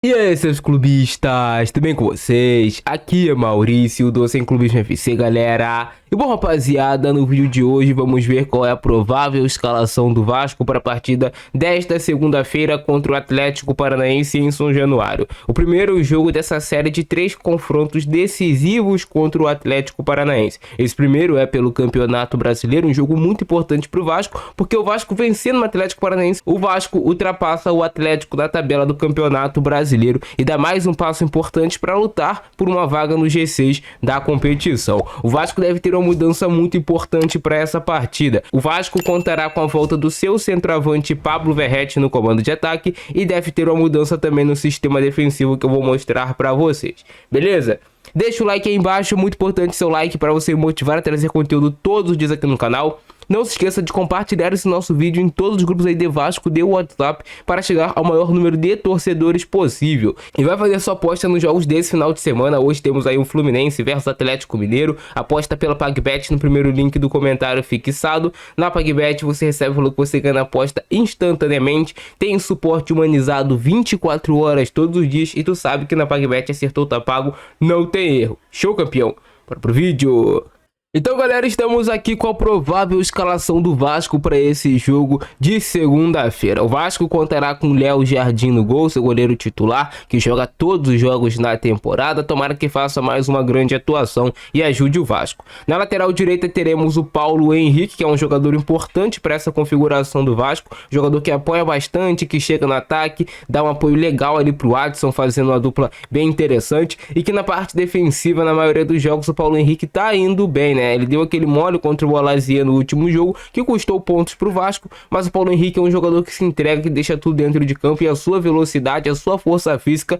E aí, seus clubistas, tudo bem com vocês? Aqui é Maurício do Sem Clubismo FC, galera. E bom, rapaziada, no vídeo de hoje vamos ver qual é a provável escalação do Vasco para a partida desta segunda-feira contra o Atlético Paranaense em São Januário. O primeiro jogo dessa série de 3 confrontos decisivos contra o Atlético Paranaense. Esse primeiro é pelo Campeonato Brasileiro, um jogo muito importante para o Vasco, porque o Vasco vencendo o Atlético Paranaense, o Vasco ultrapassa o Atlético na tabela do Campeonato Brasileiro e dá mais um passo importante para lutar por uma vaga no G6 da competição. O Vasco deve ter uma mudança muito importante para essa partida. O Vasco contará com a volta do seu centroavante Pablo Verratti no comando de ataque e deve ter uma mudança também no sistema defensivo que eu vou mostrar para vocês. Beleza? Deixa o like aí embaixo, muito importante seu like para você me motivar a trazer conteúdo todos os dias aqui no canal. Não se esqueça de compartilhar esse nosso vídeo em todos os grupos aí de Vasco, de WhatsApp, para chegar ao maior número de torcedores possível. E vai fazer sua aposta nos jogos desse final de semana. Hoje temos aí um Fluminense versus Atlético Mineiro. Aposta pela PagBet no primeiro link do comentário fixado. Na PagBet você recebe o valor que você ganha na aposta instantaneamente. Tem suporte humanizado 24 horas todos os dias. E tu sabe que na PagBet acertou, tá pago, não tem erro. Show, campeão! Bora pro vídeo! Então, galera, estamos aqui com a provável escalação do Vasco para esse jogo de segunda-feira. O Vasco contará com Léo Jardim no gol, seu goleiro titular, que joga todos os jogos na temporada. Tomara que faça mais uma grande atuação e ajude o Vasco. Na lateral direita teremos o Paulo Henrique, que é um jogador importante para essa configuração do Vasco. Jogador que apoia bastante, que chega no ataque, dá um apoio legal ali pro Adson, fazendo uma dupla bem interessante. E que na parte defensiva, na maioria dos jogos, o Paulo Henrique tá indo bem, né? Ele deu aquele mole contra o Alazia no último jogo, que custou pontos pro Vasco, mas o Paulo Henrique é um jogador que se entrega, que deixa tudo dentro de campo, e a sua velocidade, a sua força física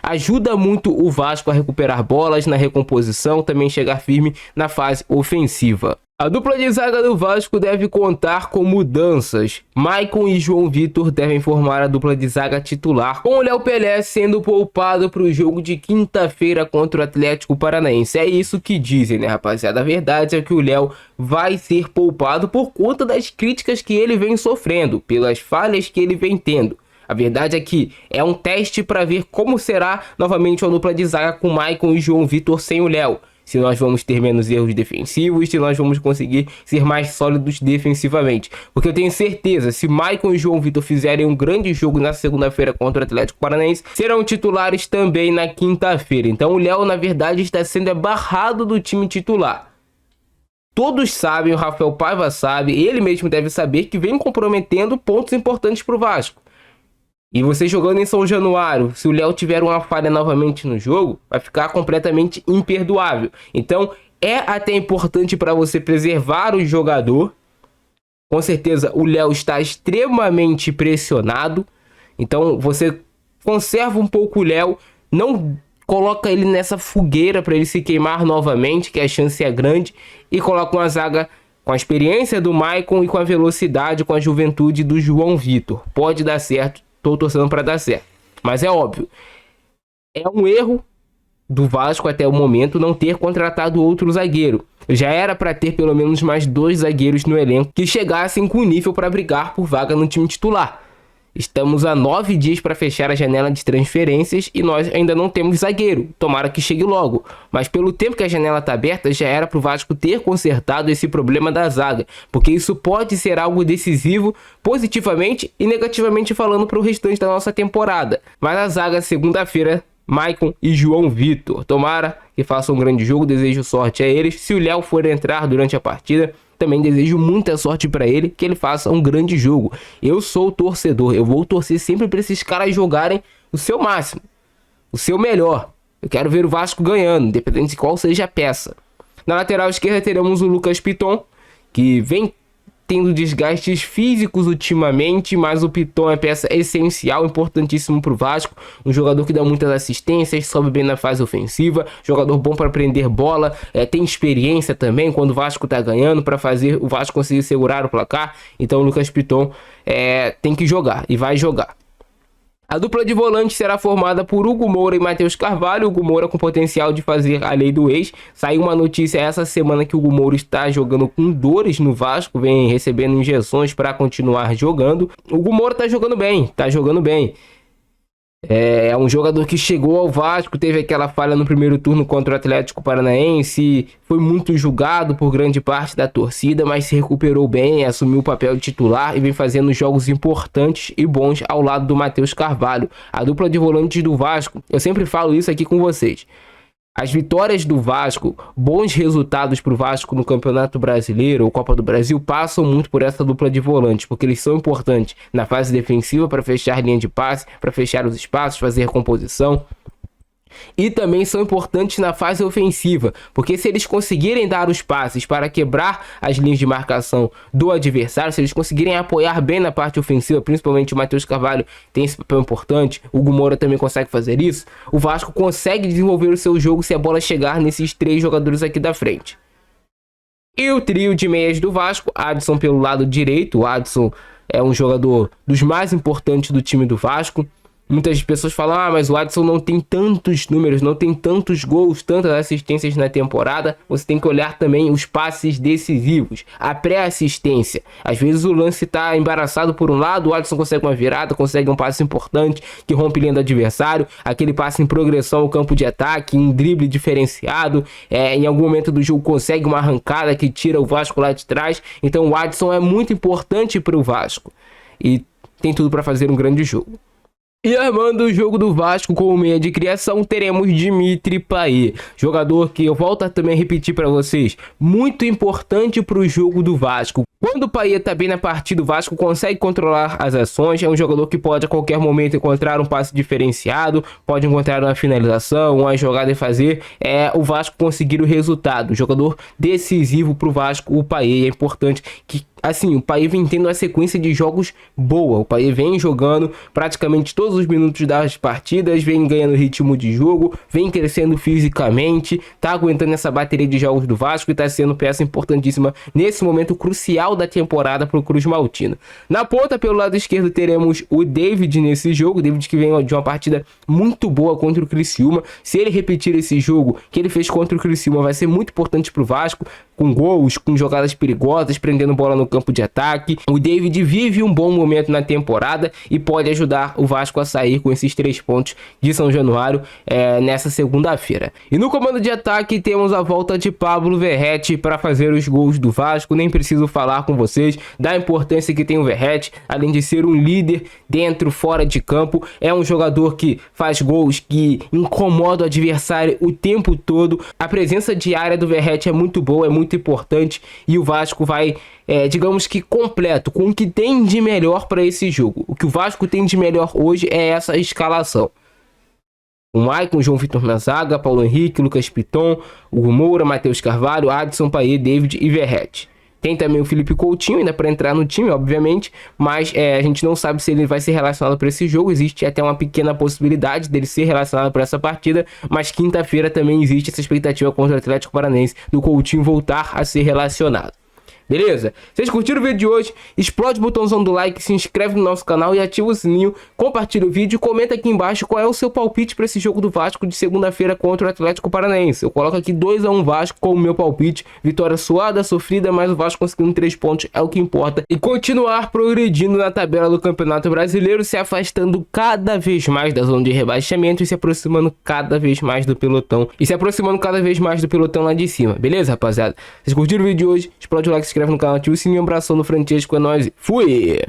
ajuda muito o Vasco a recuperar bolas na recomposição, também chegar firme na fase ofensiva. A dupla de zaga do Vasco deve contar com mudanças. Maicon e João Vitor devem formar a dupla de zaga titular, com o Léo Pelé sendo poupado para o jogo de quinta-feira contra o Atlético Paranaense. É isso que dizem, né, rapaziada? A verdade é que o Léo vai ser poupado por conta das críticas que ele vem sofrendo, pelas falhas que ele vem tendo. A verdade é que é um teste para ver como será novamente a dupla de zaga com Maicon e João Vitor sem o Léo. Se nós vamos ter menos erros defensivos, se nós vamos conseguir ser mais sólidos defensivamente. Porque eu tenho certeza, se Maicon e João Vitor fizerem um grande jogo na segunda-feira contra o Atlético Paranaense, serão titulares também na quinta-feira. Então o Léo, na verdade, está sendo barrado do time titular. Todos sabem, o Rafael Paiva sabe, ele mesmo deve saber que vem comprometendo pontos importantes para o Vasco. E você jogando em São Januário, se o Léo tiver uma falha novamente no jogo, vai ficar completamente imperdoável. Então é até importante para você preservar o jogador. Com certeza o Léo está extremamente pressionado. Então você conserva um pouco o Léo, não coloca ele nessa fogueira para ele se queimar novamente, que a chance é grande. E coloca uma zaga com a experiência do Maicon e com a velocidade, com a juventude do João Vitor. Pode dar certo. Estou torcendo para dar certo. Mas é óbvio, é um erro do Vasco até o momento não ter contratado outro zagueiro. Já era para ter pelo menos mais 2 zagueiros no elenco que chegassem com nível para brigar por vaga no time titular. Estamos a 9 dias para fechar a janela de transferências e nós ainda não temos zagueiro. Tomara que chegue logo. Mas pelo tempo que a janela está aberta, já era para o Vasco ter consertado esse problema da zaga. Porque isso pode ser algo decisivo, positivamente e negativamente falando, para o restante da nossa temporada. Mas a zaga, segunda-feira, Maicon e João Vitor. Tomara que façam um grande jogo, desejo sorte a eles. Se o Léo for entrar durante a partida, também desejo muita sorte para ele, que ele faça um grande jogo. Eu sou o torcedor, eu vou torcer sempre para esses caras jogarem o seu máximo, o seu melhor. Eu quero ver o Vasco ganhando, independente de qual seja a peça. Na lateral esquerda teremos o Lucas Piton, que vem tendo desgastes físicos ultimamente, mas o Piton é peça essencial, importantíssimo para o Vasco. Um jogador que dá muitas assistências, sobe bem na fase ofensiva, jogador bom para prender bola, tem experiência também quando o Vasco está ganhando, para fazer o Vasco conseguir segurar o placar. Então o Lucas Piton tem que jogar e vai jogar. A dupla de volante será formada por Hugo Moura e Matheus Carvalho. Hugo Moura com potencial de fazer a lei do ex. Saiu uma notícia essa semana que o Hugo Moura está jogando com dores no Vasco, vem recebendo injeções para continuar jogando. O Hugo Moura está jogando bem, É um jogador que chegou ao Vasco, teve aquela falha no primeiro turno contra o Atlético Paranaense, foi muito julgado por grande parte da torcida, mas se recuperou bem, assumiu o papel de titular e vem fazendo jogos importantes e bons ao lado do Matheus Carvalho, a dupla de volantes do Vasco. Eu sempre falo isso aqui com vocês. As vitórias do Vasco, bons resultados para o Vasco no Campeonato Brasileiro ou Copa do Brasil passam muito por essa dupla de volantes, porque eles são importantes na fase defensiva para fechar linha de passe, para fechar os espaços, fazer composição. E também são importantes na fase ofensiva, porque se eles conseguirem dar os passes para quebrar as linhas de marcação do adversário, se eles conseguirem apoiar bem na parte ofensiva, principalmente o Matheus Carvalho tem esse papel importante, o Hugo Moura também consegue fazer isso, o Vasco consegue desenvolver o seu jogo se a bola chegar nesses três jogadores aqui da frente. E o trio de meias do Vasco, Adson pelo lado direito, o Adson é um jogador dos mais importantes do time do Vasco. Muitas pessoas falam, mas o Adson não tem tantos números, não tem tantos gols, tantas assistências na temporada. Você tem que olhar também os passes decisivos, a pré-assistência. Às vezes o lance está embaraçado por um lado, o Adson consegue uma virada, consegue um passe importante que rompe linha do adversário, aquele passe em progressão ao campo de ataque, um drible diferenciado, em algum momento do jogo consegue uma arrancada que tira o Vasco lá de trás. Então o Adson é muito importante para o Vasco e tem tudo para fazer um grande jogo. E armando o jogo do Vasco com o meia de criação, teremos Dimitri Payet, jogador que eu volto a também repetir para vocês, muito importante para o jogo do Vasco. Quando o Payet está bem na partida, o Vasco consegue controlar as ações, é um jogador que pode a qualquer momento encontrar um passe diferenciado, pode encontrar uma finalização, uma jogada e fazer o Vasco conseguir o resultado. Um jogador decisivo para o Vasco, o Payet, é importante que assim, o Payet vem tendo uma sequência de jogos boa. O Payet vem jogando praticamente todos os minutos das partidas, vem ganhando ritmo de jogo, vem crescendo fisicamente, tá aguentando essa bateria de jogos do Vasco e tá sendo peça importantíssima nesse momento crucial da temporada pro Cruz Maltino. Na ponta, pelo lado esquerdo, teremos o David nesse jogo. O David que vem de uma partida muito boa contra o Criciúma. Se ele repetir esse jogo que ele fez contra o Criciúma, vai ser muito importante pro Vasco, com gols, com jogadas perigosas, prendendo bola no campo de ataque. O David vive um bom momento na temporada e pode ajudar o Vasco a sair com esses 3 pontos de São Januário nessa segunda-feira. E no comando de ataque temos a volta de Pablo Verratti para fazer os gols do Vasco. Nem preciso falar com vocês da importância que tem o Verratti, além de ser um líder dentro, fora de campo. É um jogador que faz gols, que incomoda o adversário o tempo todo. A presença diária do Verratti é muito boa, é muito importante, e o Vasco vai, digamos que completo, com o que tem de melhor para esse jogo. O que o Vasco tem de melhor hoje é essa escalação. O Maicon, João Vitor na zaga, Paulo Henrique, Lucas Piton, Hugo Moura, Matheus Carvalho, Adson, Payet, David e Verratti. Tem também o Felipe Coutinho ainda para entrar no time, obviamente, mas a gente não sabe se ele vai ser relacionado para esse jogo. Existe até uma pequena possibilidade dele ser relacionado para essa partida, mas quinta-feira também existe essa expectativa contra o Atlético Paranaense do Coutinho voltar a ser relacionado. Beleza? Vocês curtiram o vídeo de hoje? Explode o botãozão do like, se inscreve no nosso canal e ativa o sininho, compartilha o vídeo e comenta aqui embaixo qual é o seu palpite para esse jogo do Vasco de segunda-feira contra o Atlético Paranaense. Eu coloco aqui 2-1 Vasco como meu palpite, vitória suada, sofrida, mas o Vasco conseguindo 3 pontos é o que importa, e continuar progredindo na tabela do Campeonato Brasileiro, se afastando cada vez mais da zona de rebaixamento e se aproximando cada vez mais do pelotão, lá de cima. Beleza, rapaziada? Vocês curtiram o vídeo de hoje? Explode o like, se inscreve no canal, ativa o sininho, um abração no Francesco, é nóis, fui!